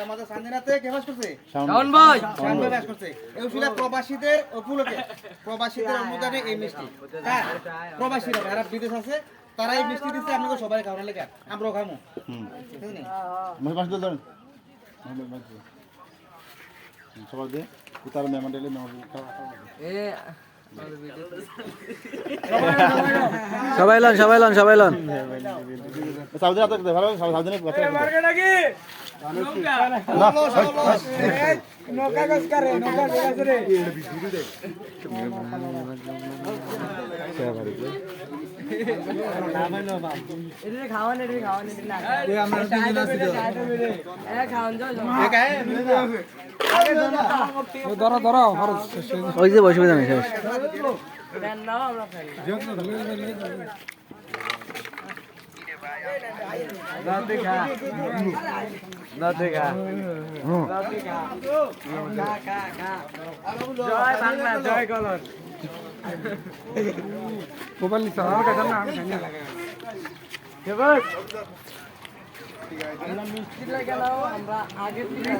আমাদের সান্দিনাতে কে বাস করছে? শাওন ভাই শাওন ভাই বাস করছে। এই ছিল প্রবাসীদের উপলক্ষে, প্রবাসীদের অনুদানে এই মিষ্টি। হ্যাঁ, প্রবাসীরা যারা বিদেশ আছে তারা এই মিষ্টি দিচ্ছে আপনাকে সবাই খাওয়ানোর লেগে, আমরাও খামো। ঠিক আছে? মই মাছ দিল সবার দিয়ে উতার মেহমান ডেলে মেহমান এ সবাই লন সাউদি রাতে ভালো সাউদি কথা মার্কে নাকি নৌকা কাজ করে নৌকা কাজ করে এদিকে খাওয়ান না এ আমরা দুজন আছি তো এ খাওয়ান যাও ধরো ওই যে বসে যাবে শেষ দেন নাও আমরা খাই দাঁতে খা খা জয় বাংলা জয় কলর মোবাইল নিতে আমার কাছে না আমি জানি না দেবক আমরা মিষ্টি লাগালাও আমরা আগে থেকে